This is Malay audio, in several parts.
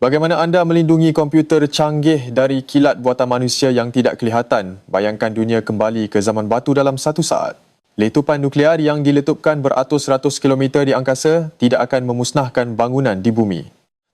Bagaimana anda melindungi komputer canggih dari kilat buatan manusia yang tidak kelihatan? Bayangkan dunia kembali ke zaman batu dalam satu saat. Letupan nuklear yang diletupkan beratus-ratus kilometer di angkasa tidak akan memusnahkan bangunan di bumi.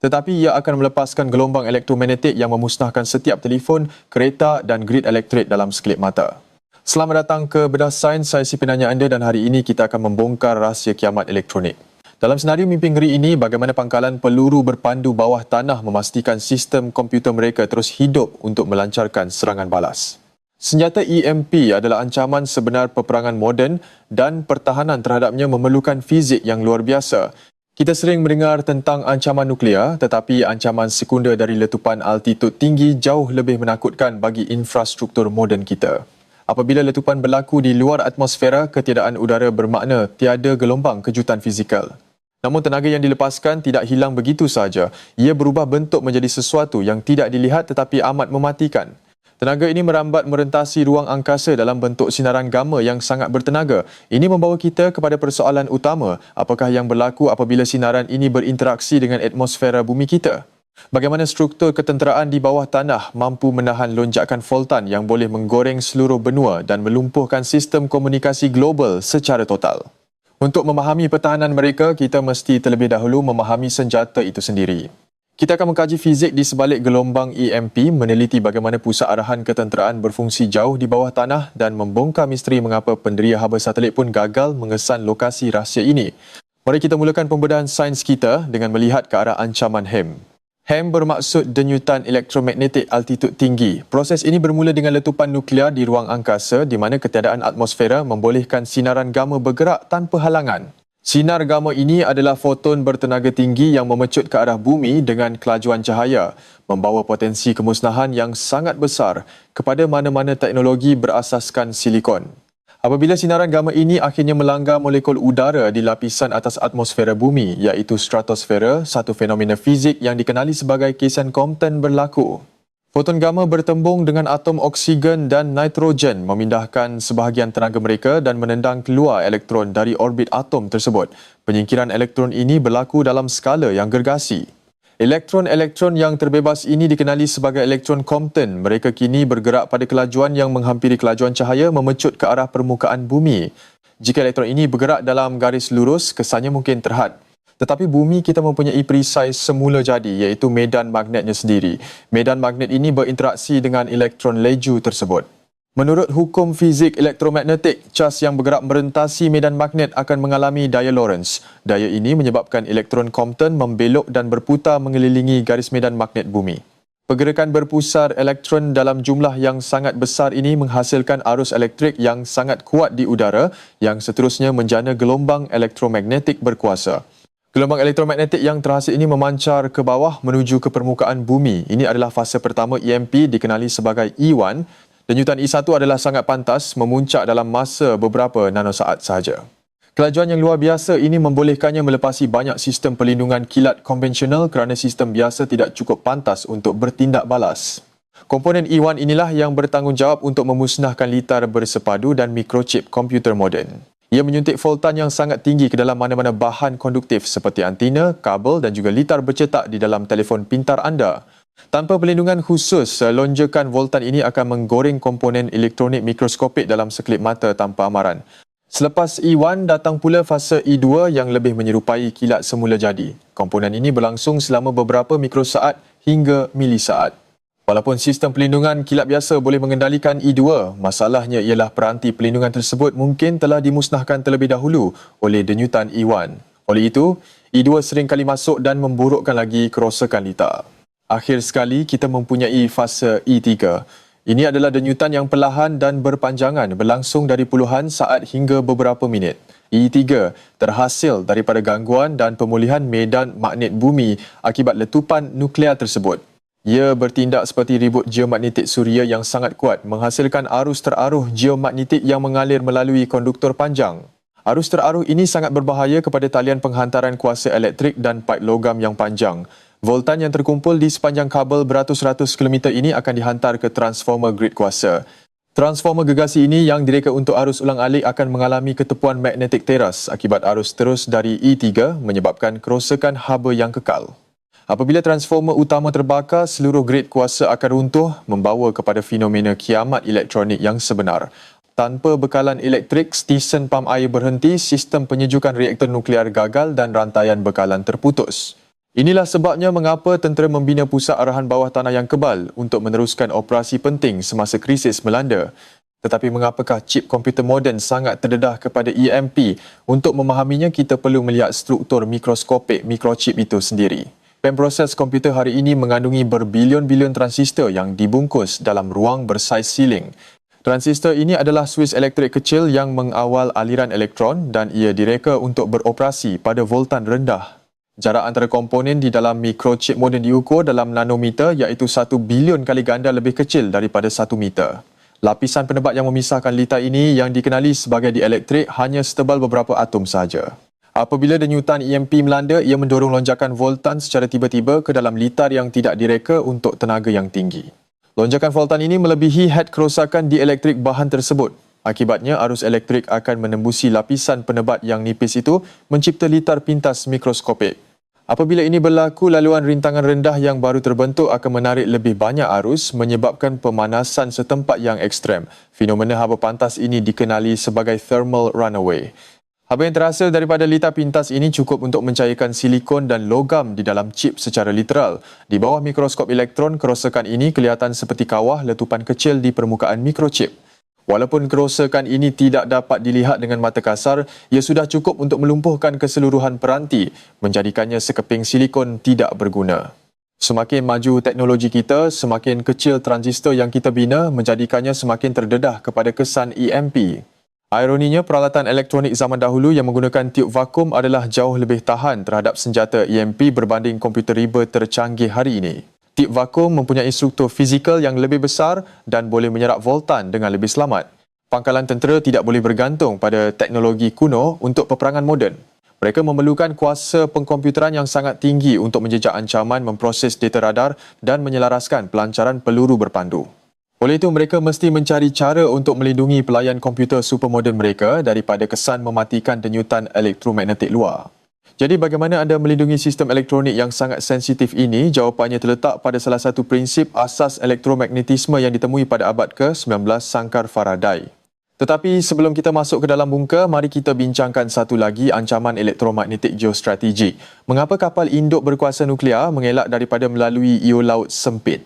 Tetapi ia akan melepaskan gelombang elektromagnetik yang memusnahkan setiap telefon, kereta dan grid elektrik dalam sekelip mata. Selamat datang ke Bedah Sains, saya si penanya anda dan hari ini kita akan membongkar rahsia kiamat elektronik. Dalam senario mimpi ngeri ini, bagaimana pangkalan peluru berpandu bawah tanah memastikan sistem komputer mereka terus hidup untuk melancarkan serangan balas. Senjata EMP adalah ancaman sebenar peperangan moden dan pertahanan terhadapnya memerlukan fizik yang luar biasa. Kita sering mendengar tentang ancaman nuklear, tetapi ancaman sekunder dari letupan altitud tinggi jauh lebih menakutkan bagi infrastruktur moden kita. Apabila letupan berlaku di luar atmosfera, ketiadaan udara bermakna tiada gelombang kejutan fizikal. Namun tenaga yang dilepaskan tidak hilang begitu sahaja. Ia berubah bentuk menjadi sesuatu yang tidak dilihat tetapi amat mematikan. Tenaga ini merambat merentasi ruang angkasa dalam bentuk sinaran gamma yang sangat bertenaga. Ini membawa kita kepada persoalan utama, apakah yang berlaku apabila sinaran ini berinteraksi dengan atmosfera bumi kita? Bagaimana struktur ketenteraan di bawah tanah mampu menahan lonjakan voltan yang boleh menggoreng seluruh benua dan melumpuhkan sistem komunikasi global secara total? Untuk memahami pertahanan mereka, kita mesti terlebih dahulu memahami senjata itu sendiri. Kita akan mengkaji fizik di sebalik gelombang EMP, meneliti bagaimana pusat arahan ketenteraan berfungsi jauh di bawah tanah dan membongkar misteri mengapa penderia haba satelit pun gagal mengesan lokasi rahsia ini. Mari kita mulakan pembedahan sains kita dengan melihat ke arah ancaman HAM. HAM bermaksud denyutan elektromagnetik altitud tinggi. Proses ini bermula dengan letupan nuklear di ruang angkasa di mana ketiadaan atmosfera membolehkan sinaran gamma bergerak tanpa halangan. Sinar gamma ini adalah foton bertenaga tinggi yang memecut ke arah bumi dengan kelajuan cahaya, membawa potensi kemusnahan yang sangat besar kepada mana-mana teknologi berasaskan silikon. Apabila sinaran gamma ini akhirnya melanggar molekul udara di lapisan atas atmosfera bumi iaitu stratosfera, satu fenomena fizik yang dikenali sebagai kesan Compton berlaku. Foton gamma bertembung dengan atom oksigen dan nitrogen memindahkan sebahagian tenaga mereka dan menendang keluar elektron dari orbit atom tersebut. Penyingkiran elektron ini berlaku dalam skala yang gergasi. Elektron-elektron yang terbebas ini dikenali sebagai elektron Compton. Mereka kini bergerak pada kelajuan yang menghampiri kelajuan cahaya memecut ke arah permukaan bumi. Jika elektron ini bergerak dalam garis lurus, kesannya mungkin terhad. Tetapi bumi kita mempunyai perisai semula jadi iaitu medan magnetnya sendiri. Medan magnet ini berinteraksi dengan elektron leju tersebut. Menurut hukum fizik elektromagnetik, cas yang bergerak merentasi medan magnet akan mengalami daya Lorentz. Daya ini menyebabkan elektron Compton membelok dan berputar mengelilingi garis medan magnet bumi. Pergerakan berpusar elektron dalam jumlah yang sangat besar ini menghasilkan arus elektrik yang sangat kuat di udara yang seterusnya menjana gelombang elektromagnetik berkuasa. Gelombang elektromagnetik yang terhasil ini memancar ke bawah menuju ke permukaan bumi. Ini adalah fasa pertama EMP dikenali sebagai E1. Denyutan E1 adalah sangat pantas, memuncak dalam masa beberapa nanosaat sahaja. Kelajuan yang luar biasa ini membolehkannya melepasi banyak sistem perlindungan kilat konvensional kerana sistem biasa tidak cukup pantas untuk bertindak balas. Komponen E1 inilah yang bertanggungjawab untuk memusnahkan litar bersepadu dan mikrochip komputer moden. Ia menyuntik voltan yang sangat tinggi ke dalam mana-mana bahan konduktif seperti antina, kabel dan juga litar bercetak di dalam telefon pintar anda. Tanpa perlindungan khusus, lonjakan voltan ini akan menggoreng komponen elektronik mikroskopik dalam sekelip mata tanpa amaran. Selepas E1, datang pula fasa E2 yang lebih menyerupai kilat semula jadi. Komponen ini berlangsung selama beberapa mikrosaat hingga milisaat. Walaupun sistem perlindungan kilat biasa boleh mengendalikan E2, masalahnya ialah peranti perlindungan tersebut mungkin telah dimusnahkan terlebih dahulu oleh denyutan E1. Oleh itu, E2 seringkali masuk dan memburukkan lagi kerosakan litar. Akhir sekali, kita mempunyai fasa E3. Ini adalah denyutan yang perlahan dan berpanjangan berlangsung dari puluhan saat hingga beberapa minit. E3 terhasil daripada gangguan dan pemulihan medan magnet bumi akibat letupan nuklear tersebut. Ia bertindak seperti ribut geomagnetik suria yang sangat kuat, menghasilkan arus teraruh geomagnetik yang mengalir melalui konduktor panjang. Arus teraruh ini sangat berbahaya kepada talian penghantaran kuasa elektrik dan paip logam yang panjang. Voltan yang terkumpul di sepanjang kabel beratus-ratus kilometer ini akan dihantar ke transformer grid kuasa. Transformer gegasi ini yang direka untuk arus ulang-alik akan mengalami ketepuan magnetik teras akibat arus terus dari E3 menyebabkan kerosakan haba yang kekal. Apabila transformer utama terbakar, seluruh grid kuasa akan runtuh, membawa kepada fenomena kiamat elektronik yang sebenar. Tanpa bekalan elektrik, stesen pam air berhenti, sistem penyejukan reaktor nuklear gagal dan rantaian bekalan terputus. Inilah sebabnya mengapa tentera membina pusat arahan bawah tanah yang kebal untuk meneruskan operasi penting semasa krisis melanda. Tetapi mengapakah chip komputer moden sangat terdedah kepada EMP? Untuk memahaminya, kita perlu melihat struktur mikroskopik mikrochip itu sendiri. Pemproses komputer hari ini mengandungi berbilion-bilion transistor yang dibungkus dalam ruang bersaiz siling. Transistor ini adalah suis elektrik kecil yang mengawal aliran elektron dan ia direka untuk beroperasi pada voltan rendah. Jarak antara komponen di dalam mikrochip moden diukur dalam nanometer, iaitu 1 bilion kali ganda lebih kecil daripada 1 meter. Lapisan penebat yang memisahkan litar ini yang dikenali sebagai dielektrik hanya setebal beberapa atom sahaja. Apabila denyutan EMP melanda, ia mendorong lonjakan voltan secara tiba-tiba ke dalam litar yang tidak direka untuk tenaga yang tinggi. Lonjakan voltan ini melebihi had kerosakan dielektrik bahan tersebut. Akibatnya, arus elektrik akan menembusi lapisan penebat yang nipis itu, mencipta litar pintas mikroskopik. Apabila ini berlaku, laluan rintangan rendah yang baru terbentuk akan menarik lebih banyak arus, menyebabkan pemanasan setempat yang ekstrem. Fenomena haba pantas ini dikenali sebagai thermal runaway. Haba yang terhasil daripada litar pintas ini cukup untuk mencairkan silikon dan logam di dalam chip secara literal. Di bawah mikroskop elektron, kerosakan ini kelihatan seperti kawah letupan kecil di permukaan mikrochip. Walaupun kerosakan ini tidak dapat dilihat dengan mata kasar, ia sudah cukup untuk melumpuhkan keseluruhan peranti, menjadikannya sekeping silikon tidak berguna. Semakin maju teknologi kita, semakin kecil transistor yang kita bina, menjadikannya semakin terdedah kepada kesan EMP. Ironinya, peralatan elektronik zaman dahulu yang menggunakan tiub vakum adalah jauh lebih tahan terhadap senjata EMP berbanding komputer riba tercanggih hari ini. Tiub vakum mempunyai struktur fizikal yang lebih besar dan boleh menyerap voltan dengan lebih selamat. Pangkalan tentera tidak boleh bergantung pada teknologi kuno untuk peperangan moden. Mereka memerlukan kuasa pengkomputeran yang sangat tinggi untuk menjejak ancaman, memproses data radar dan menyelaraskan pelancaran peluru berpandu. Oleh itu, mereka mesti mencari cara untuk melindungi pelayan komputer supermoden mereka daripada kesan mematikan denyutan elektromagnetik luar. Jadi, bagaimana anda melindungi sistem elektronik yang sangat sensitif ini? Jawapannya terletak pada salah satu prinsip asas elektromagnetisme yang ditemui pada abad ke-19 sangkar Faraday. Tetapi sebelum kita masuk ke dalam bungka, mari kita bincangkan satu lagi ancaman elektromagnetik geostrategik. Mengapa kapal induk berkuasa nuklear mengelak daripada melalui iu laut sempit?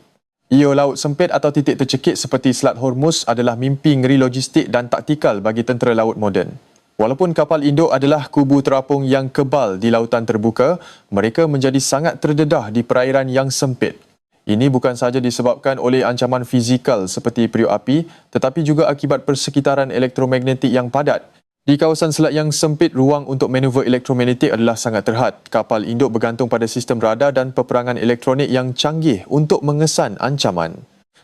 Iu laut sempit atau titik tercekik seperti Selat Hormuz adalah mimpi ngeri logistik dan taktikal bagi tentera laut moden. Walaupun kapal induk adalah kubu terapung yang kebal di lautan terbuka, mereka menjadi sangat terdedah di perairan yang sempit. Ini bukan sahaja disebabkan oleh ancaman fizikal seperti periuk api, tetapi juga akibat persekitaran elektromagnetik yang padat. Di kawasan selat yang sempit, ruang untuk manuver elektromagnetik adalah sangat terhad. Kapal induk bergantung pada sistem radar dan peperangan elektronik yang canggih untuk mengesan ancaman.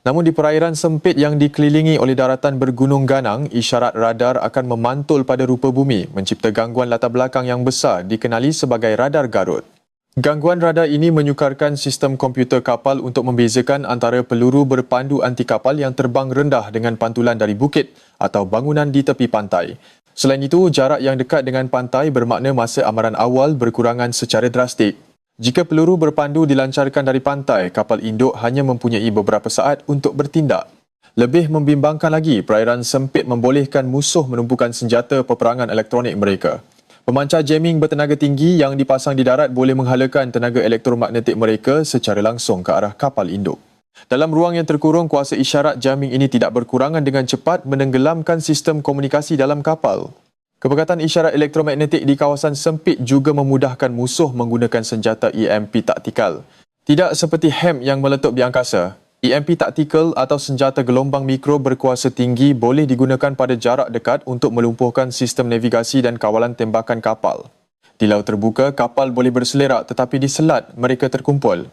Namun di perairan sempit yang dikelilingi oleh daratan bergunung ganang, isyarat radar akan memantul pada rupa bumi, mencipta gangguan latar belakang yang besar dikenali sebagai radar Garut. Gangguan radar ini menyukarkan sistem komputer kapal untuk membezakan antara peluru berpandu anti kapal yang terbang rendah dengan pantulan dari bukit atau bangunan di tepi pantai. Selain itu, jarak yang dekat dengan pantai bermakna masa amaran awal berkurangan secara drastik. Jika peluru berpandu dilancarkan dari pantai, kapal induk hanya mempunyai beberapa saat untuk bertindak. Lebih membimbangkan lagi, perairan sempit membolehkan musuh menumpukan senjata peperangan elektronik mereka. Pemancar jamming bertenaga tinggi yang dipasang di darat boleh menghalakan tenaga elektromagnetik mereka secara langsung ke arah kapal induk. Dalam ruang yang terkurung, kuasa isyarat jamming ini tidak berkurangan dengan cepat menenggelamkan sistem komunikasi dalam kapal. Kepekatan isyarat elektromagnetik di kawasan sempit juga memudahkan musuh menggunakan senjata EMP taktikal. Tidak seperti HAM yang meletup di angkasa, EMP taktikal atau senjata gelombang mikro berkuasa tinggi boleh digunakan pada jarak dekat untuk melumpuhkan sistem navigasi dan kawalan tembakan kapal. Di laut terbuka, kapal boleh berselerak tetapi di selat mereka terkumpul.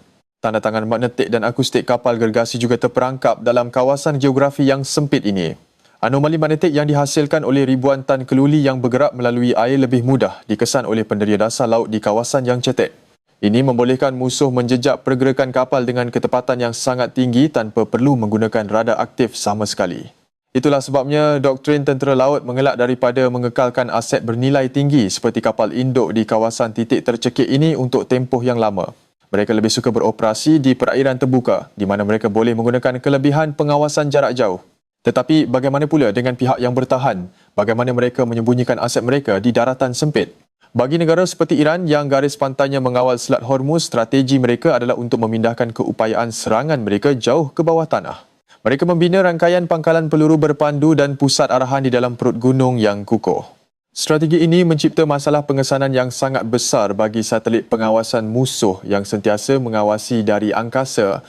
Tanda tangan magnetik dan akustik kapal gergasi juga terperangkap dalam kawasan geografi yang sempit ini. Anomali magnetik yang dihasilkan oleh ribuan tan keluli yang bergerak melalui air lebih mudah dikesan oleh penderia dasar laut di kawasan yang cetek. Ini membolehkan musuh menjejak pergerakan kapal dengan ketepatan yang sangat tinggi tanpa perlu menggunakan radar aktif sama sekali. Itulah sebabnya doktrin tentera laut mengelak daripada mengekalkan aset bernilai tinggi seperti kapal induk di kawasan titik tercekik ini untuk tempoh yang lama. Mereka lebih suka beroperasi di perairan terbuka di mana mereka boleh menggunakan kelebihan pengawasan jarak jauh. Tetapi bagaimana pula dengan pihak yang bertahan? Bagaimana mereka menyembunyikan aset mereka di daratan sempit? Bagi negara seperti Iran yang garis pantainya mengawal Selat Hormuz, strategi mereka adalah untuk memindahkan keupayaan serangan mereka jauh ke bawah tanah. Mereka membina rangkaian pangkalan peluru berpandu dan pusat arahan di dalam perut gunung yang kukuh. Strategi ini mencipta masalah pengesanan yang sangat besar bagi satelit pengawasan musuh yang sentiasa mengawasi dari angkasa.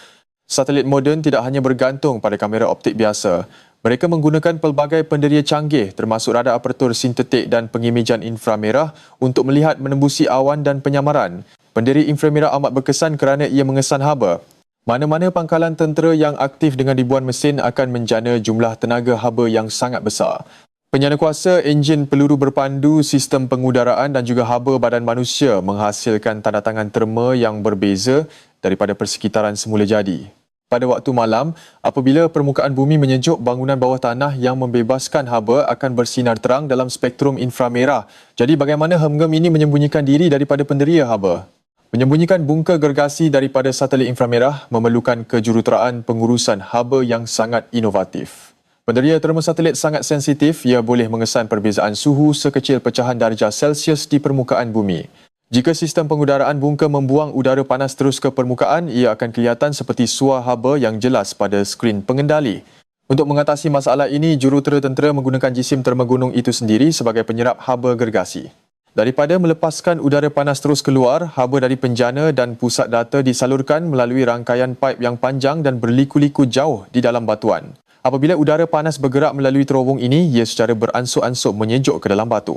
Satelit moden tidak hanya bergantung pada kamera optik biasa. Mereka menggunakan pelbagai penderia canggih termasuk radar apertur sintetik dan pengimejan inframerah untuk melihat menembusi awan dan penyamaran. Pendiri inframerah amat berkesan kerana ia mengesan haba. Mana-mana pangkalan tentera yang aktif dengan ribuan mesin akan menjana jumlah tenaga haba yang sangat besar. Penyana kuasa enjin peluru berpandu, sistem pengudaraan dan juga haba badan manusia menghasilkan tanda tangan terma yang berbeza daripada persekitaran semula jadi. Pada waktu malam, apabila permukaan bumi menyejuk, bangunan bawah tanah yang membebaskan haba akan bersinar terang dalam spektrum inframerah. Jadi bagaimana HMGM ini menyembunyikan diri daripada penderia haba? Menyembunyikan bungka gergasi daripada satelit inframerah memerlukan kejuruteraan pengurusan haba yang sangat inovatif. Penderia terma satelit sangat sensitif, ia boleh mengesan perbezaan suhu sekecil pecahan darjah Celsius di permukaan bumi. Jika sistem pengudaraan bungka membuang udara panas terus ke permukaan, ia akan kelihatan seperti suar haba yang jelas pada skrin pengendali. Untuk mengatasi masalah ini, jurutera tentera menggunakan jisim terma gunung itu sendiri sebagai penyerap haba gergasi. Daripada melepaskan udara panas terus keluar, haba dari penjana dan pusat data disalurkan melalui rangkaian paip yang panjang dan berliku-liku jauh di dalam batuan. Apabila udara panas bergerak melalui terowong ini, ia secara beransur-ansur menyejuk ke dalam batu.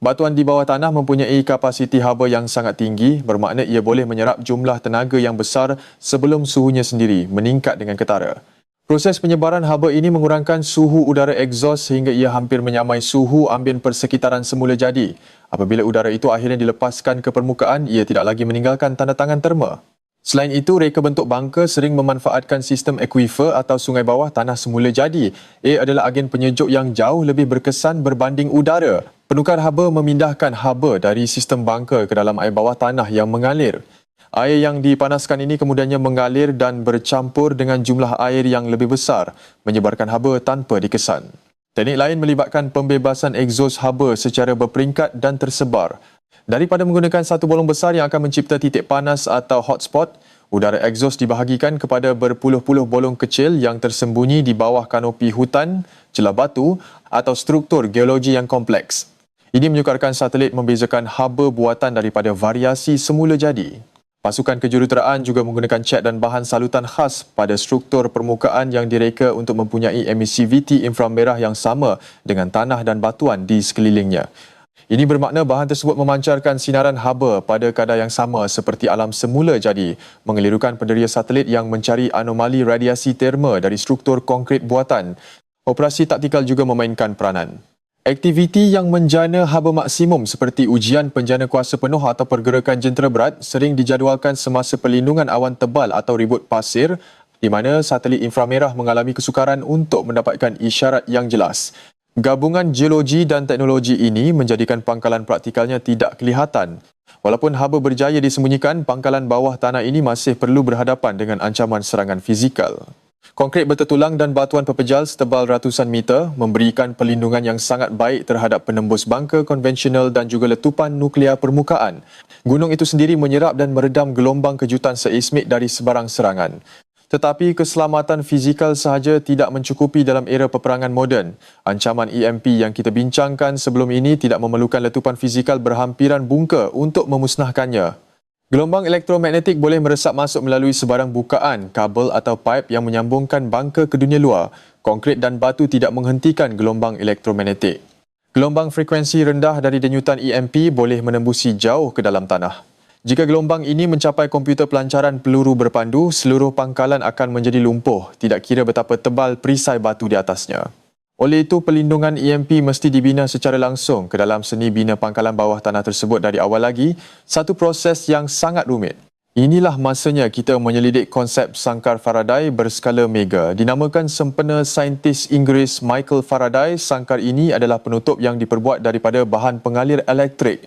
Batuan di bawah tanah mempunyai kapasiti haba yang sangat tinggi, bermakna ia boleh menyerap jumlah tenaga yang besar sebelum suhunya sendiri meningkat dengan ketara. Proses penyebaran haba ini mengurangkan suhu udara egzos sehingga ia hampir menyamai suhu ambien persekitaran semula jadi. Apabila udara itu akhirnya dilepaskan ke permukaan, ia tidak lagi meninggalkan tanda tangan terma. Selain itu, reka bentuk bangka sering memanfaatkan sistem akuifer atau sungai bawah tanah semula jadi. Ia adalah agen penyejuk yang jauh lebih berkesan berbanding udara. Penukar haba memindahkan haba dari sistem bangka ke dalam air bawah tanah yang mengalir. Air yang dipanaskan ini kemudiannya mengalir dan bercampur dengan jumlah air yang lebih besar, menyebarkan haba tanpa dikesan. Teknik lain melibatkan pembebasan egzos haba secara berperingkat dan tersebar. Daripada menggunakan satu bolong besar yang akan mencipta titik panas atau hotspot, udara egzos dibahagikan kepada berpuluh-puluh bolong kecil yang tersembunyi di bawah kanopi hutan, celah batu atau struktur geologi yang kompleks. Ini menyukarkan satelit membezakan haba buatan daripada variasi semula jadi. Pasukan kejuruteraan juga menggunakan cat dan bahan salutan khas pada struktur permukaan yang direka untuk mempunyai emissiviti inframerah yang sama dengan tanah dan batuan di sekelilingnya. Ini bermakna bahan tersebut memancarkan sinaran haba pada kadar yang sama seperti alam semula jadi, mengelirukan penderia satelit yang mencari anomali radiasi terma dari struktur konkrit buatan. Operasi taktikal juga memainkan peranan. Aktiviti yang menjana haba maksimum seperti ujian penjana kuasa penuh atau pergerakan jentera berat sering dijadualkan semasa perlindungan awan tebal atau ribut pasir di mana satelit inframerah mengalami kesukaran untuk mendapatkan isyarat yang jelas. Gabungan geologi dan teknologi ini menjadikan pangkalan praktikalnya tidak kelihatan. Walaupun haba berjaya disembunyikan, pangkalan bawah tanah ini masih perlu berhadapan dengan ancaman serangan fizikal. Konkrit bertertulang dan batuan pepejal setebal ratusan meter memberikan perlindungan yang sangat baik terhadap penembus bangka konvensional dan juga letupan nuklear permukaan. Gunung itu sendiri menyerap dan meredam gelombang kejutan seismik dari sebarang serangan. Tetapi keselamatan fizikal sahaja tidak mencukupi dalam era peperangan moden. Ancaman EMP yang kita bincangkan sebelum ini tidak memerlukan letupan fizikal berhampiran bungka untuk memusnahkannya. Gelombang elektromagnetik boleh meresap masuk melalui sebarang bukaan, kabel atau paip yang menyambungkan bangka ke dunia luar. Konkrit dan batu tidak menghentikan gelombang elektromagnetik. Gelombang frekuensi rendah dari denyutan EMP boleh menembusi jauh ke dalam tanah. Jika gelombang ini mencapai komputer pelancaran peluru berpandu, seluruh pangkalan akan menjadi lumpuh, tidak kira betapa tebal perisai batu di atasnya. Oleh itu, perlindungan EMP mesti dibina secara langsung ke dalam seni bina pangkalan bawah tanah tersebut dari awal lagi, satu proses yang sangat rumit. Inilah masanya kita menyelidik konsep sangkar Faraday berskala mega. Dinamakan sempena saintis Inggeris Michael Faraday, sangkar ini adalah penutup yang diperbuat daripada bahan pengalir elektrik.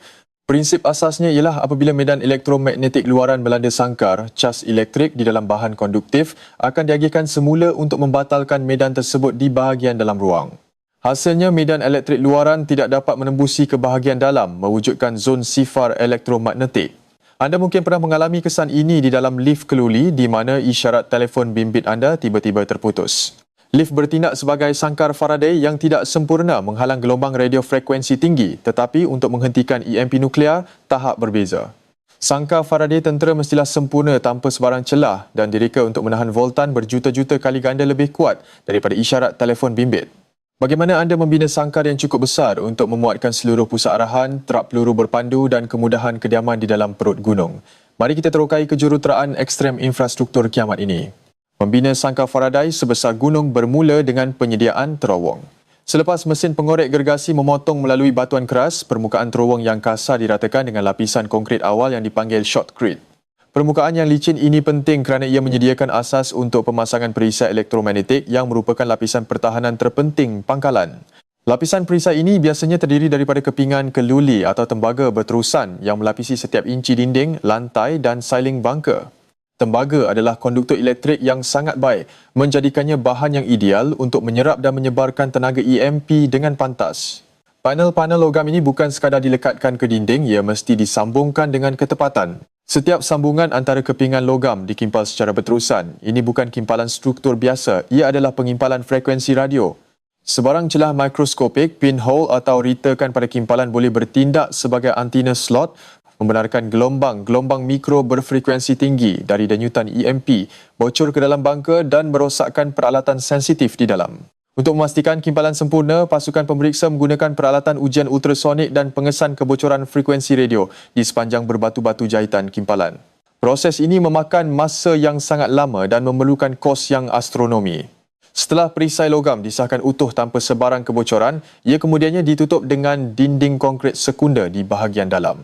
Prinsip asasnya ialah apabila medan elektromagnetik luaran melanda sangkar, cas elektrik di dalam bahan konduktif akan diagihkan semula untuk membatalkan medan tersebut di bahagian dalam ruang. Hasilnya, medan elektrik luaran tidak dapat menembusi ke bahagian dalam, mewujudkan zon sifar elektromagnetik. Anda mungkin pernah mengalami kesan ini di dalam lift keluli di mana isyarat telefon bimbit anda tiba-tiba terputus. Lift bertindak sebagai sangkar Faraday yang tidak sempurna menghalang gelombang radio frekuensi tinggi, tetapi untuk menghentikan EMP nuklear, tahap berbeza. Sangkar Faraday tentera mestilah sempurna tanpa sebarang celah dan direka untuk menahan voltan berjuta-juta kali ganda lebih kuat daripada isyarat telefon bimbit. Bagaimana anda membina sangkar yang cukup besar untuk memuatkan seluruh pusat arahan, terap peluru berpandu dan kemudahan kediaman di dalam perut gunung? Mari kita terokai kejuruteraan ekstrem infrastruktur kiamat ini. Membina sangkar Faraday sebesar gunung bermula dengan penyediaan terowong. Selepas mesin pengorek gergasi memotong melalui batuan keras, permukaan terowong yang kasar diratakan dengan lapisan konkrit awal yang dipanggil shotcrete. Permukaan yang licin ini penting kerana ia menyediakan asas untuk pemasangan perisai elektromagnetik yang merupakan lapisan pertahanan terpenting pangkalan. Lapisan perisai ini biasanya terdiri daripada kepingan keluli atau tembaga berterusan yang melapisi setiap inci dinding, lantai dan sailing bunker. Tembaga adalah konduktor elektrik yang sangat baik, menjadikannya bahan yang ideal untuk menyerap dan menyebarkan tenaga EMP dengan pantas. Panel-panel logam ini bukan sekadar dilekatkan ke dinding, ia mesti disambungkan dengan ketepatan. Setiap sambungan antara kepingan logam dikimpal secara berterusan. Ini bukan kimpalan struktur biasa, ia adalah pengimpalan frekuensi radio. Sebarang celah mikroskopik, pinhole atau ritakan pada kimpalan boleh bertindak sebagai antina slot, membenarkan gelombang mikro berfrekuensi tinggi dari denyutan EMP bocor ke dalam bunker dan merosakkan peralatan sensitif di dalam. Untuk memastikan kimpalan sempurna, pasukan pemeriksa menggunakan peralatan ujian ultrasonik dan pengesan kebocoran frekuensi radio di sepanjang berbatu-batu jahitan kimpalan. Proses ini memakan masa yang sangat lama dan memerlukan kos yang astronomi. Setelah perisai logam disahkan utuh tanpa sebarang kebocoran, ia kemudiannya ditutup dengan dinding konkrit sekunder di bahagian dalam.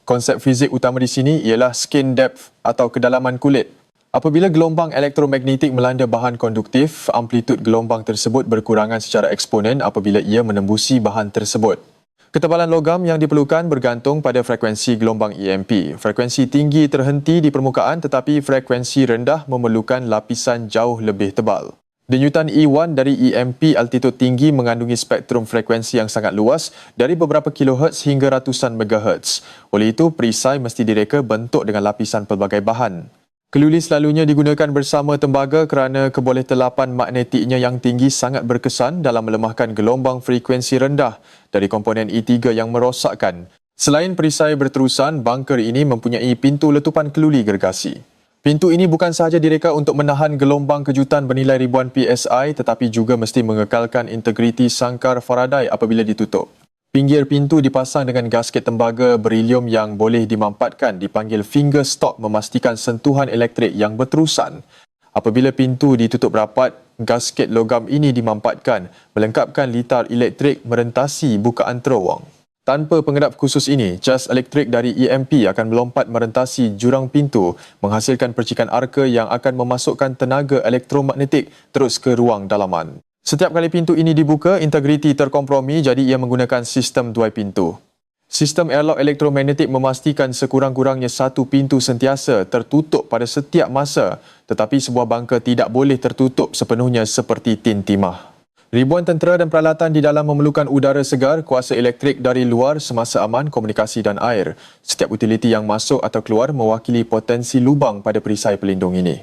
Konsep fizik utama di sini ialah skin depth atau kedalaman kulit. Apabila gelombang elektromagnetik melanda bahan konduktif, amplitud gelombang tersebut berkurangan secara eksponen apabila ia menembusi bahan tersebut. Ketebalan logam yang diperlukan bergantung pada frekuensi gelombang EMP. Frekuensi tinggi terhenti di permukaan tetapi frekuensi rendah memerlukan lapisan jauh lebih tebal. Denyutan E1 dari EMP altitud tinggi mengandungi spektrum frekuensi yang sangat luas dari beberapa kilohertz hingga ratusan megahertz. Oleh itu, perisai mesti direka bentuk dengan lapisan pelbagai bahan. Keluli selalunya digunakan bersama tembaga kerana kebolehterlapan magnetiknya yang tinggi sangat berkesan dalam melemahkan gelombang frekuensi rendah dari komponen E3 yang merosakkan. Selain perisai berterusan, bunker ini mempunyai pintu letupan keluli gergasi. Pintu ini bukan sahaja direka untuk menahan gelombang kejutan bernilai ribuan PSI tetapi juga mesti mengekalkan integriti sangkar Faraday apabila ditutup. Pinggir pintu dipasang dengan gasket tembaga berilium yang boleh dimampatkan dipanggil finger stop memastikan sentuhan elektrik yang berterusan. Apabila pintu ditutup rapat, gasket logam ini dimampatkan melengkapkan litar elektrik merentasi bukaan terowong. Tanpa pengendap khusus ini, cas elektrik dari EMP akan melompat merentasi jurang pintu menghasilkan percikan arka yang akan memasukkan tenaga elektromagnetik terus ke ruang dalaman. Setiap kali pintu ini dibuka, integriti terkompromi jadi ia menggunakan sistem dua pintu. Sistem airlock elektromagnetik memastikan sekurang-kurangnya satu pintu sentiasa tertutup pada setiap masa tetapi sebuah bunker tidak boleh tertutup sepenuhnya seperti tin timah. Ribuan tentera dan peralatan di dalam memerlukan udara segar, kuasa elektrik dari luar semasa aman, komunikasi dan air. Setiap utiliti yang masuk atau keluar mewakili potensi lubang pada perisai pelindung ini.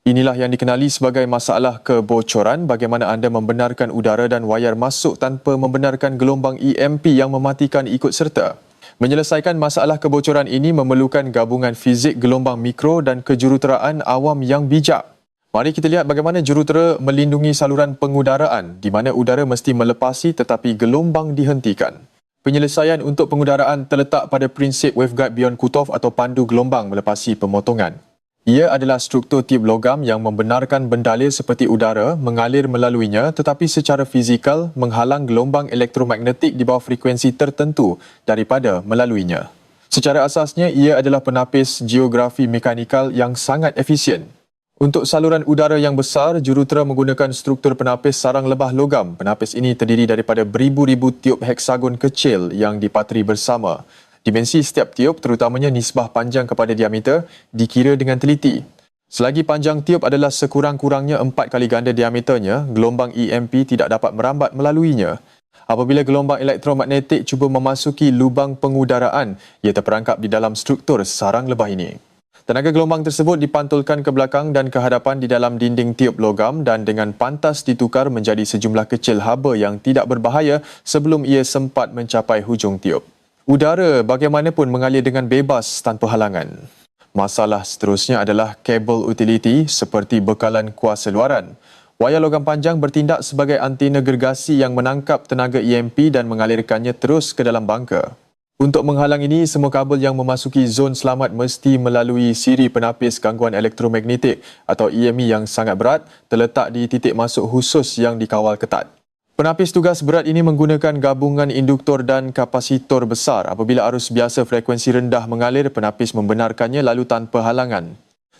Inilah yang dikenali sebagai masalah kebocoran, bagaimana anda membenarkan udara dan wayar masuk tanpa membenarkan gelombang EMP yang mematikan ikut serta. Menyelesaikan masalah kebocoran ini memerlukan gabungan fizik gelombang mikro dan kejuruteraan awam yang bijak. Mari kita lihat bagaimana jurutera melindungi saluran pengudaraan di mana udara mesti melepasi tetapi gelombang dihentikan. Penyelesaian untuk pengudaraan terletak pada prinsip waveguide beyond cutoff atau pandu gelombang melepasi pemotongan. Ia adalah struktur tip logam yang membenarkan bendalil seperti udara mengalir melaluinya tetapi secara fizikal menghalang gelombang elektromagnetik di bawah frekuensi tertentu daripada melaluinya. Secara asasnya, ia adalah penapis geografi mekanikal yang sangat efisien. Untuk saluran udara yang besar, jurutera menggunakan struktur penapis sarang lebah logam. Penapis ini terdiri daripada beribu-ribu tiub heksagon kecil yang dipatri bersama. Dimensi setiap tiup, terutamanya nisbah panjang kepada diameter, dikira dengan teliti. Selagi panjang tiup adalah sekurang-kurangnya 4 kali ganda diameternya, gelombang EMP tidak dapat merambat melaluinya. Apabila gelombang elektromagnetik cuba memasuki lubang pengudaraan, ia terperangkap di dalam struktur sarang lebah ini. Tenaga gelombang tersebut dipantulkan ke belakang dan ke hadapan di dalam dinding tiup logam dan dengan pantas ditukar menjadi sejumlah kecil haba yang tidak berbahaya sebelum ia sempat mencapai hujung tiup. Udara bagaimanapun mengalir dengan bebas tanpa halangan. Masalah seterusnya adalah kabel utiliti seperti bekalan kuasa luaran. Wayar logam panjang bertindak sebagai antena gergasi yang menangkap tenaga EMP dan mengalirkannya terus ke dalam bangka. Untuk menghalang ini, semua kabel yang memasuki zon selamat mesti melalui siri penapis gangguan elektromagnetik atau EME yang sangat berat terletak di titik masuk khusus yang dikawal ketat. Penapis tugas berat ini menggunakan gabungan induktor dan kapasitor besar. Apabila arus biasa frekuensi rendah mengalir, penapis membenarkannya lalu tanpa halangan.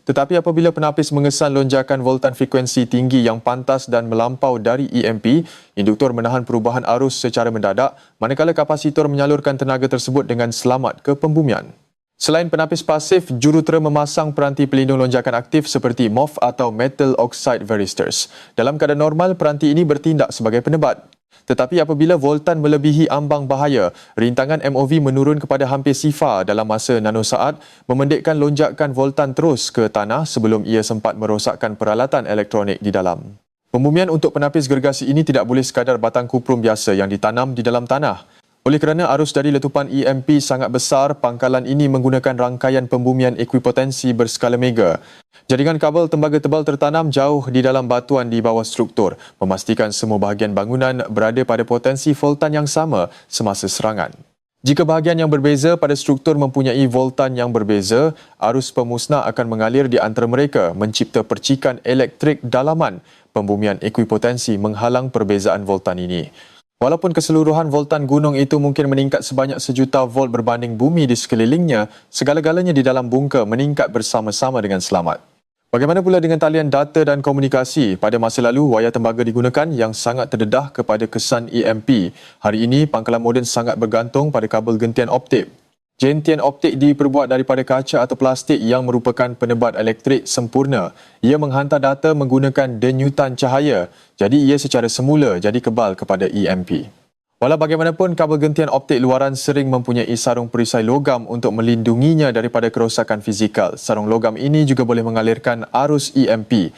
Tetapi apabila penapis mengesan lonjakan voltan frekuensi tinggi yang pantas dan melampau dari EMP, induktor menahan perubahan arus secara mendadak, manakala kapasitor menyalurkan tenaga tersebut dengan selamat ke pembumian. Selain penapis pasif, jurutera memasang peranti pelindung lonjakan aktif seperti MOF atau Metal Oxide Varistors. Dalam keadaan normal, peranti ini bertindak sebagai penebat. Tetapi apabila voltan melebihi ambang bahaya, rintangan MOV menurun kepada hampir sifar dalam masa nanosaat, memendekkan lonjakan voltan terus ke tanah sebelum ia sempat merosakkan peralatan elektronik di dalam. Pembumian untuk penapis gergasi ini tidak boleh sekadar batang kuprum biasa yang ditanam di dalam tanah. Oleh kerana arus dari letupan EMP sangat besar, pangkalan ini menggunakan rangkaian pembumian ekuipotensi berskala mega. Jaringan kabel tembaga tebal tertanam jauh di dalam batuan di bawah struktur, memastikan semua bahagian bangunan berada pada potensi voltan yang sama semasa serangan. Jika bahagian yang berbeza pada struktur mempunyai voltan yang berbeza, arus pemusnah akan mengalir di antara mereka, mencipta percikan elektrik dalaman. Pembumian ekuipotensi menghalang perbezaan voltan ini. Walaupun keseluruhan voltan gunung itu mungkin meningkat sebanyak 1,000,000 volt berbanding bumi di sekelilingnya, segala-galanya di dalam bungka meningkat bersama-sama dengan selamat. Bagaimana pula dengan talian data dan komunikasi? Pada masa lalu, wayar tembaga digunakan yang sangat terdedah kepada kesan EMP. Hari ini, pangkalan moden sangat bergantung pada kabel gentian optik. Gentian optik diperbuat daripada kaca atau plastik yang merupakan penebat elektrik sempurna. Ia menghantar data menggunakan denyutan cahaya, jadi ia secara semula jadi kebal kepada EMP. Walau bagaimanapun, kabel gentian optik luaran sering mempunyai sarung perisai logam untuk melindunginya daripada kerosakan fizikal. Sarung logam ini juga boleh mengalirkan arus EMP.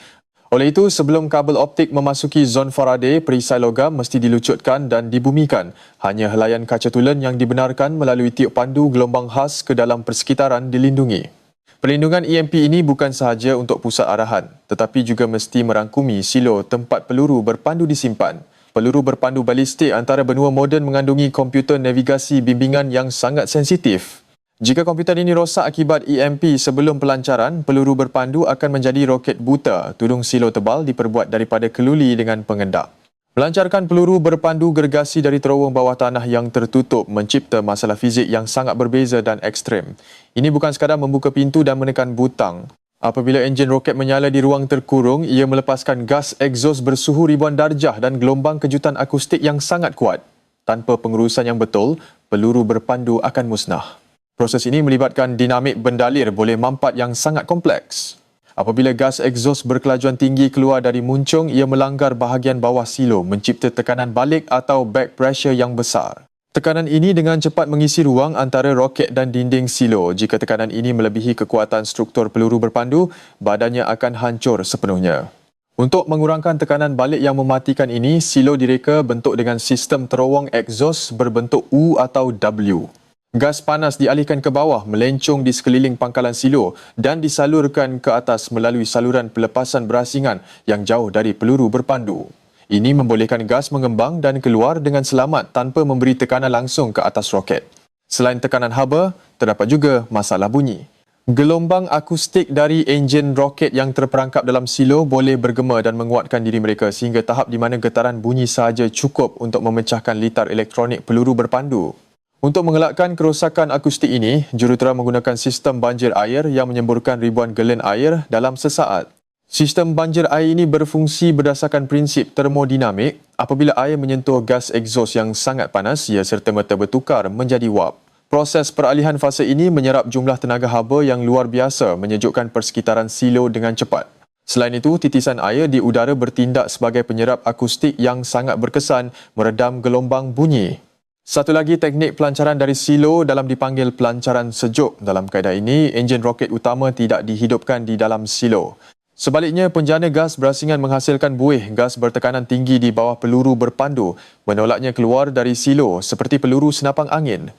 Oleh itu, sebelum kabel optik memasuki zon Faraday, perisai logam mesti dilucutkan dan dibumikan. Hanya helaian kaca tulen yang dibenarkan melalui tiup pandu gelombang khas ke dalam persekitaran dilindungi. Perlindungan EMP ini bukan sahaja untuk pusat arahan, tetapi juga mesti merangkumi silo tempat peluru berpandu disimpan. Peluru berpandu balistik antara benua moden mengandungi komputer navigasi bimbingan yang sangat sensitif. Jika komputer ini rosak akibat EMP sebelum pelancaran, peluru berpandu akan menjadi roket buta. Tudung silo tebal diperbuat daripada keluli dengan pengendak. Melancarkan peluru berpandu gergasi dari terowong bawah tanah yang tertutup mencipta masalah fizik yang sangat berbeza dan ekstrem. Ini bukan sekadar membuka pintu dan menekan butang. Apabila enjin roket menyala di ruang terkurung, ia melepaskan gas egzos bersuhu ribuan darjah dan gelombang kejutan akustik yang sangat kuat. Tanpa pengurusan yang betul, peluru berpandu akan musnah. Proses ini melibatkan dinamik bendalir boleh mampat yang sangat kompleks. Apabila gas egzos berkelajuan tinggi keluar dari muncung, ia melanggar bahagian bawah silo, mencipta tekanan balik atau back pressure yang besar. Tekanan ini dengan cepat mengisi ruang antara roket dan dinding silo. Jika tekanan ini melebihi kekuatan struktur peluru berpandu, badannya akan hancur sepenuhnya. Untuk mengurangkan tekanan balik yang mematikan ini, silo direka bentuk dengan sistem terowong egzos berbentuk U atau W. Gas panas dialihkan ke bawah, melencong di sekeliling pangkalan silo dan disalurkan ke atas melalui saluran pelepasan berasingan yang jauh dari peluru berpandu. Ini membolehkan gas mengembang dan keluar dengan selamat tanpa memberi tekanan langsung ke atas roket. Selain tekanan haba, terdapat juga masalah bunyi. Gelombang akustik dari enjin roket yang terperangkap dalam silo boleh bergema dan menguatkan diri mereka sehingga tahap di mana getaran bunyi sahaja cukup untuk memecahkan litar elektronik peluru berpandu. Untuk mengelakkan kerosakan akustik ini, jurutera menggunakan sistem banjir air yang menyemburkan ribuan galen air dalam sesaat. Sistem banjir air ini berfungsi berdasarkan prinsip termodinamik. Apabila air menyentuh gas egzos yang sangat panas, ia serta-merta bertukar menjadi wap. Proses peralihan fasa ini menyerap jumlah tenaga haba yang luar biasa, menyejukkan persekitaran silo dengan cepat. Selain itu, titisan air di udara bertindak sebagai penyerap akustik yang sangat berkesan meredam gelombang bunyi. Satu lagi teknik pelancaran dari silo dalam dipanggil pelancaran sejuk. Dalam kaedah ini, enjin roket utama tidak dihidupkan di dalam silo. Sebaliknya, penjana gas berasingan menghasilkan buih gas bertekanan tinggi di bawah peluru berpandu, menolaknya keluar dari silo seperti peluru senapang angin.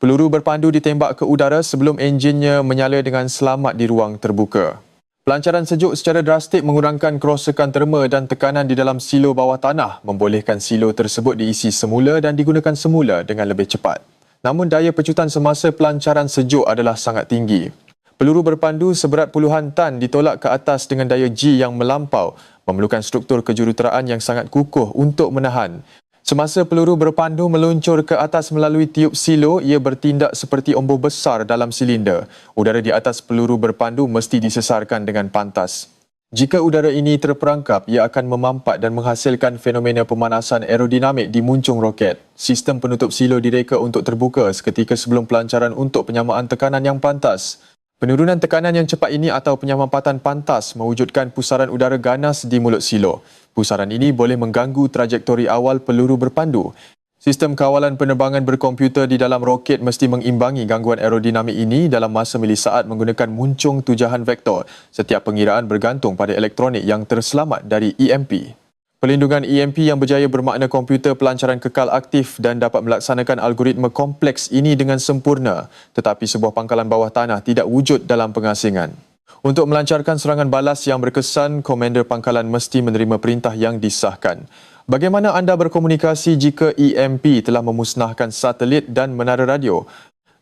Peluru berpandu ditembak ke udara sebelum enjinnya menyala dengan selamat di ruang terbuka. Pelancaran sejuk secara drastik mengurangkan kerosakan terma dan tekanan di dalam silo bawah tanah, membolehkan silo tersebut diisi semula dan digunakan semula dengan lebih cepat. Namun daya pecutan semasa pelancaran sejuk adalah sangat tinggi. Peluru berpandu seberat puluhan tan ditolak ke atas dengan daya G yang melampau, memerlukan struktur kejuruteraan yang sangat kukuh untuk menahan. Semasa peluru berpandu meluncur ke atas melalui tiub silo, ia bertindak seperti ombor besar dalam silinder. Udara di atas peluru berpandu mesti disesarkan dengan pantas. Jika udara ini terperangkap, ia akan memampat dan menghasilkan fenomena pemanasan aerodinamik di muncung roket. Sistem penutup silo direka untuk terbuka seketika sebelum pelancaran untuk penyamaan tekanan yang pantas. Penurunan tekanan yang cepat ini atau penyamampatan pantas mewujudkan pusaran udara ganas di mulut silo. Pusaran ini boleh mengganggu trajektori awal peluru berpandu. Sistem kawalan penerbangan berkomputer di dalam roket mesti mengimbangi gangguan aerodinamik ini dalam masa milisaat menggunakan muncung tujahan vektor. Setiap pengiraan bergantung pada elektronik yang terselamat dari EMP. Pelindungan EMP yang berjaya bermakna komputer pelancaran kekal aktif dan dapat melaksanakan algoritma kompleks ini dengan sempurna, tetapi sebuah pangkalan bawah tanah tidak wujud dalam pengasingan. Untuk melancarkan serangan balas yang berkesan, komander pangkalan mesti menerima perintah yang disahkan. Bagaimana anda berkomunikasi jika EMP telah memusnahkan satelit dan menara radio?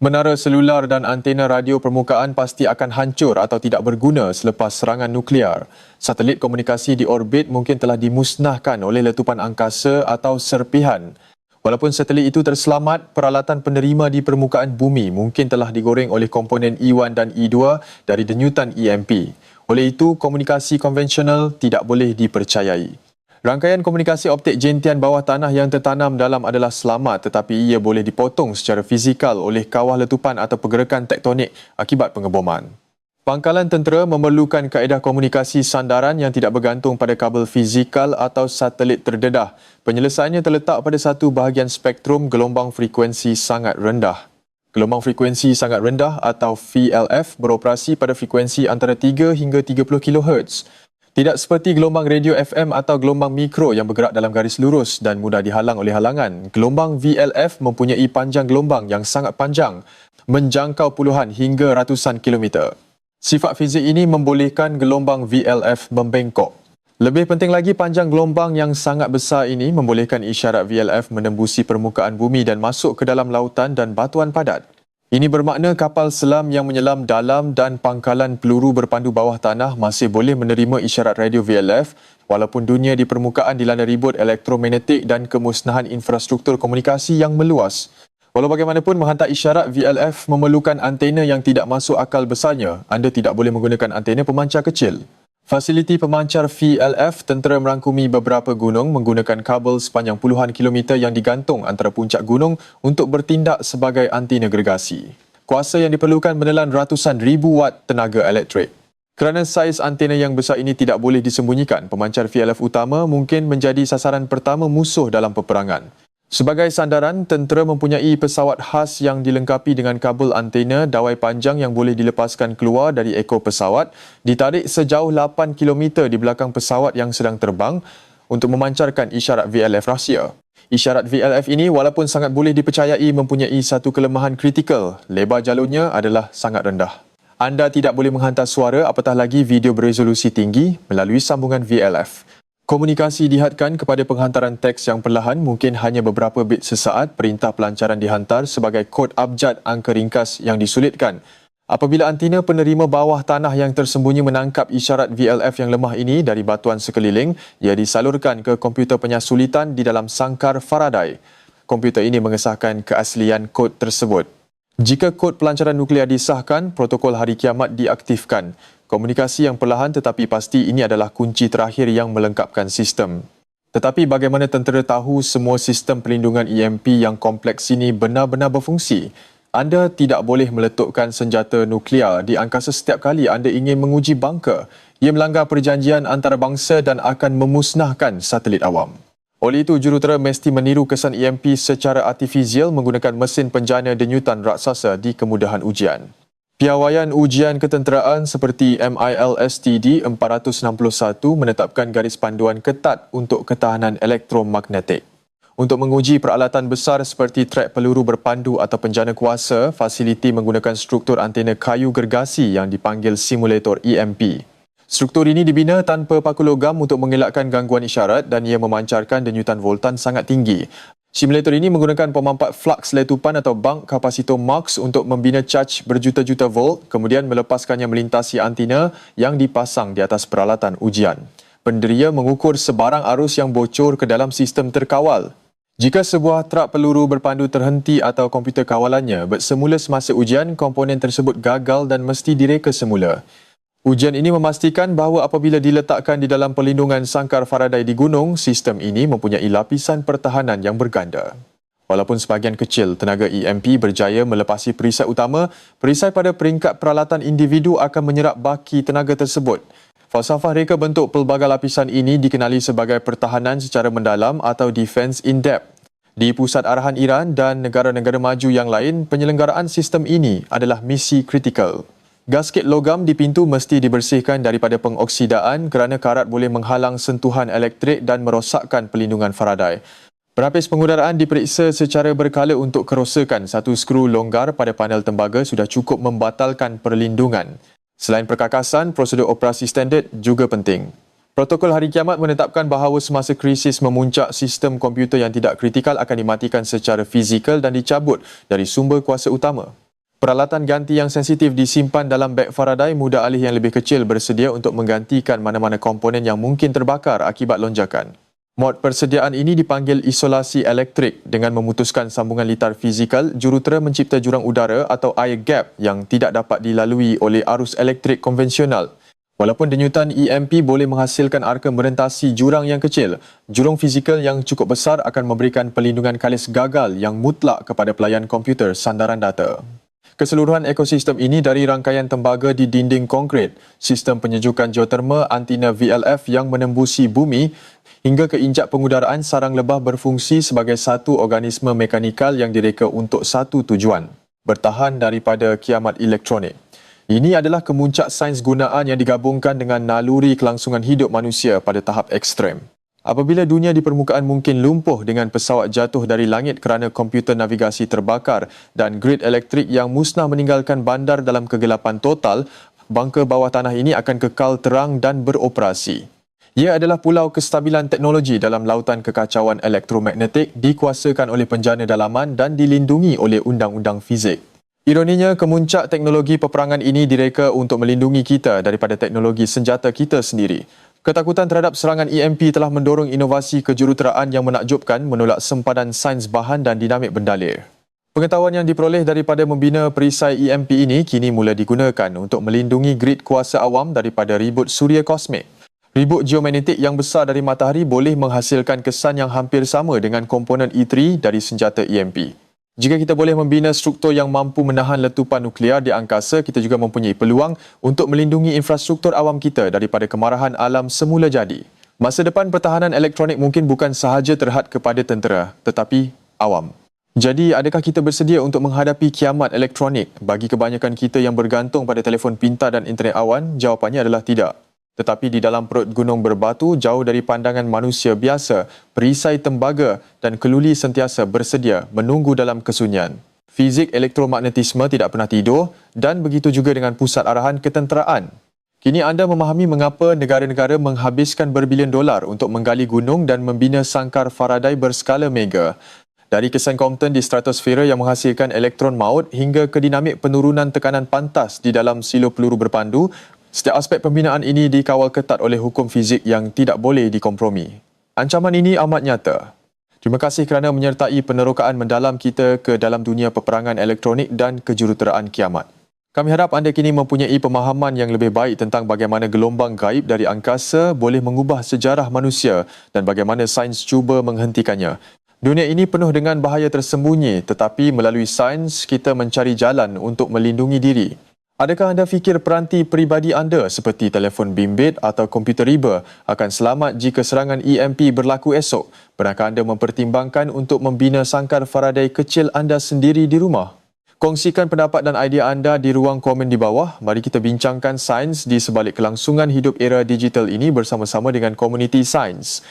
Menara selular dan antena radio permukaan pasti akan hancur atau tidak berguna selepas serangan nuklear. Satelit komunikasi di orbit mungkin telah dimusnahkan oleh letupan angkasa atau serpihan. Walaupun satelit itu terselamat, peralatan penerima di permukaan bumi mungkin telah digoreng oleh komponen E1 dan E2 dari denyutan EMP. Oleh itu, komunikasi konvensional tidak boleh dipercayai. Rangkaian komunikasi optik jentian bawah tanah yang tertanam dalam adalah selamat, tetapi ia boleh dipotong secara fizikal oleh kawah letupan atau pergerakan tektonik akibat pengeboman. Pangkalan tentera memerlukan kaedah komunikasi sandaran yang tidak bergantung pada kabel fizikal atau satelit terdedah. Penyelesaiannya terletak pada satu bahagian spektrum gelombang frekuensi sangat rendah. Gelombang frekuensi sangat rendah atau VLF beroperasi pada frekuensi antara 3 hingga 30 kHz. Tidak seperti gelombang radio FM atau gelombang mikro yang bergerak dalam garis lurus dan mudah dihalang oleh halangan. Gelombang VLF mempunyai panjang gelombang yang sangat panjang, menjangkau puluhan hingga ratusan kilometer. Sifat fizik ini membolehkan gelombang VLF membengkok. Lebih penting lagi, panjang gelombang yang sangat besar ini membolehkan isyarat VLF menembusi permukaan bumi dan masuk ke dalam lautan dan batuan padat. Ini bermakna kapal selam yang menyelam dalam dan pangkalan peluru berpandu bawah tanah masih boleh menerima isyarat radio VLF walaupun dunia di permukaan dilanda ribut elektromagnetik dan kemusnahan infrastruktur komunikasi yang meluas. Walau bagaimanapun, menghantar isyarat VLF memerlukan antena yang tidak masuk akal besarnya. Anda tidak boleh menggunakan antena pemancar kecil. Fasiliti pemancar VLF tentera merangkumi beberapa gunung menggunakan kabel sepanjang puluhan kilometer yang digantung antara puncak gunung untuk bertindak sebagai anti agregasi. Kuasa yang diperlukan menelan ratusan ribu watt tenaga elektrik. Kerana saiz antena yang besar ini tidak boleh disembunyikan, pemancar VLF utama mungkin menjadi sasaran pertama musuh dalam peperangan. Sebagai sandaran, tentera mempunyai pesawat khas yang dilengkapi dengan kabel antena dawai panjang yang boleh dilepaskan keluar dari ekor pesawat, ditarik sejauh 8 km di belakang pesawat yang sedang terbang untuk memancarkan isyarat VLF rahsia. Isyarat VLF ini walaupun sangat boleh dipercayai mempunyai satu kelemahan kritikal, lebar jalurnya adalah sangat rendah. Anda tidak boleh menghantar suara apatah lagi video beresolusi tinggi melalui sambungan VLF. Komunikasi dihadkan kepada penghantaran teks yang perlahan, mungkin hanya beberapa bit sesaat. Perintah pelancaran dihantar sebagai kod abjad angka ringkas yang disulitkan. Apabila antena penerima bawah tanah yang tersembunyi menangkap isyarat VLF yang lemah ini dari batuan sekeliling, ia disalurkan ke komputer penyasulitan di dalam sangkar Faraday. Komputer ini mengesahkan keaslian kod tersebut. Jika kod pelancaran nuklear disahkan, protokol hari kiamat diaktifkan. Komunikasi yang perlahan tetapi pasti ini adalah kunci terakhir yang melengkapkan sistem. Tetapi bagaimana tentera tahu semua sistem pelindungan EMP yang kompleks ini benar-benar berfungsi? Anda tidak boleh meletupkan senjata nuklear di angkasa setiap kali anda ingin menguji bunker. Ia melanggar perjanjian antarabangsa dan akan memusnahkan satelit awam. Oleh itu, jurutera mesti meniru kesan EMP secara artifisial menggunakan mesin penjana denyutan raksasa di kemudahan ujian. Piawaian ujian ketenteraan seperti MILSTD 461 menetapkan garis panduan ketat untuk ketahanan elektromagnetik. Untuk menguji peralatan besar seperti trak peluru berpandu atau penjana kuasa, fasiliti menggunakan struktur antena kayu gergasi yang dipanggil simulator EMP. Struktur ini dibina tanpa paku logam untuk mengelakkan gangguan isyarat dan ia memancarkan denyutan voltan sangat tinggi. Simulator ini menggunakan pemampat flux letupan atau bank kapasitor MUX untuk membina caj berjuta-juta volt, kemudian melepaskannya melintasi antena yang dipasang di atas peralatan ujian. Penderia mengukur sebarang arus yang bocor ke dalam sistem terkawal. Jika sebuah trak peluru berpandu terhenti atau komputer kawalannya bersemula semasa ujian, komponen tersebut gagal dan mesti direka semula. Ujian ini memastikan bahawa apabila diletakkan di dalam perlindungan sangkar Faraday di gunung, sistem ini mempunyai lapisan pertahanan yang berganda. Walaupun sebahagian kecil tenaga EMP berjaya melepasi perisai utama, perisai pada peringkat peralatan individu akan menyerap baki tenaga tersebut. Falsafah reka bentuk pelbagai lapisan ini dikenali sebagai pertahanan secara mendalam atau defense in depth. Di pusat arahan Iran dan negara-negara maju yang lain, penyelenggaraan sistem ini adalah misi kritikal. Gasket logam di pintu mesti dibersihkan daripada pengoksidaan kerana karat boleh menghalang sentuhan elektrik dan merosakkan pelindungan Faraday. Penapis pengudaraan diperiksa secara berkala untuk kerosakan. Satu skru longgar pada panel tembaga sudah cukup membatalkan perlindungan. Selain perkakasan, prosedur operasi standard juga penting. Protokol Hari Kiamat menetapkan bahawa semasa krisis memuncak, sistem komputer yang tidak kritikal akan dimatikan secara fizikal dan dicabut dari sumber kuasa utama. Peralatan ganti yang sensitif disimpan dalam beg Faraday, mudah alih yang lebih kecil bersedia untuk menggantikan mana-mana komponen yang mungkin terbakar akibat lonjakan. Mod persediaan ini dipanggil isolasi elektrik. Dengan memutuskan sambungan litar fizikal, jurutera mencipta jurang udara atau air gap yang tidak dapat dilalui oleh arus elektrik konvensional. Walaupun denyutan EMP boleh menghasilkan arka merentasi jurang yang kecil, jurang fizikal yang cukup besar akan memberikan perlindungan kalis gagal yang mutlak kepada pelayan komputer sandaran data. Keseluruhan ekosistem ini dari rangkaian tembaga di dinding konkrit, sistem penyejukan geoterma, antena VLF yang menembusi bumi hingga ke injak pengudaraan sarang lebah berfungsi sebagai satu organisme mekanikal yang direka untuk satu tujuan, bertahan daripada kiamat elektronik. Ini adalah kemuncak sains gunaan yang digabungkan dengan naluri kelangsungan hidup manusia pada tahap ekstrem. Apabila dunia di permukaan mungkin lumpuh dengan pesawat jatuh dari langit kerana komputer navigasi terbakar dan grid elektrik yang musnah meninggalkan bandar dalam kegelapan total, bunker bawah tanah ini akan kekal terang dan beroperasi. Ia adalah pulau kestabilan teknologi dalam lautan kekacauan elektromagnetik, dikuasakan oleh penjana dalaman dan dilindungi oleh undang-undang fizik. Ironinya, kemuncak teknologi peperangan ini direka untuk melindungi kita daripada teknologi senjata kita sendiri. Ketakutan terhadap serangan EMP telah mendorong inovasi kejuruteraan yang menakjubkan menolak sempadan sains bahan dan dinamik bendalir. Pengetahuan yang diperoleh daripada membina perisai EMP ini kini mula digunakan untuk melindungi grid kuasa awam daripada ribut suria kosmik. Ribut geomagnetik yang besar dari matahari boleh menghasilkan kesan yang hampir sama dengan komponen E3 dari senjata EMP. Jika kita boleh membina struktur yang mampu menahan letupan nuklear di angkasa, kita juga mempunyai peluang untuk melindungi infrastruktur awam kita daripada kemarahan alam semula jadi. Masa depan pertahanan elektronik mungkin bukan sahaja terhad kepada tentera, tetapi awam. Jadi, adakah kita bersedia untuk menghadapi kiamat elektronik? Bagi kebanyakan kita yang bergantung pada telefon pintar dan internet awan, jawapannya adalah tidak. Tetapi di dalam perut gunung berbatu, jauh dari pandangan manusia biasa, perisai tembaga dan keluli sentiasa bersedia menunggu dalam kesunyian. Fizik elektromagnetisme tidak pernah tidur dan begitu juga dengan pusat arahan ketenteraan. Kini anda memahami mengapa negara-negara menghabiskan berbilion dolar untuk menggali gunung dan membina sangkar Faraday berskala mega. Dari kesan Compton di stratosfera yang menghasilkan elektron maut hingga ke dinamik penurunan tekanan pantas di dalam silo peluru berpandu, setiap aspek pembinaan ini dikawal ketat oleh hukum fizik yang tidak boleh dikompromi. Ancaman ini amat nyata. Terima kasih kerana menyertai penerokaan mendalam kita ke dalam dunia peperangan elektronik dan kejuruteraan kiamat. Kami harap anda kini mempunyai pemahaman yang lebih baik tentang bagaimana gelombang gaib dari angkasa boleh mengubah sejarah manusia dan bagaimana sains cuba menghentikannya. Dunia ini penuh dengan bahaya tersembunyi, tetapi melalui sains kita mencari jalan untuk melindungi diri. Adakah anda fikir peranti peribadi anda seperti telefon bimbit atau komputer riba akan selamat jika serangan EMP berlaku esok? Pernahkah anda mempertimbangkan untuk membina sangkar Faraday kecil anda sendiri di rumah? Kongsikan pendapat dan idea anda di ruang komen di bawah. Mari kita bincangkan sains di sebalik kelangsungan hidup era digital ini bersama-sama dengan komuniti sains.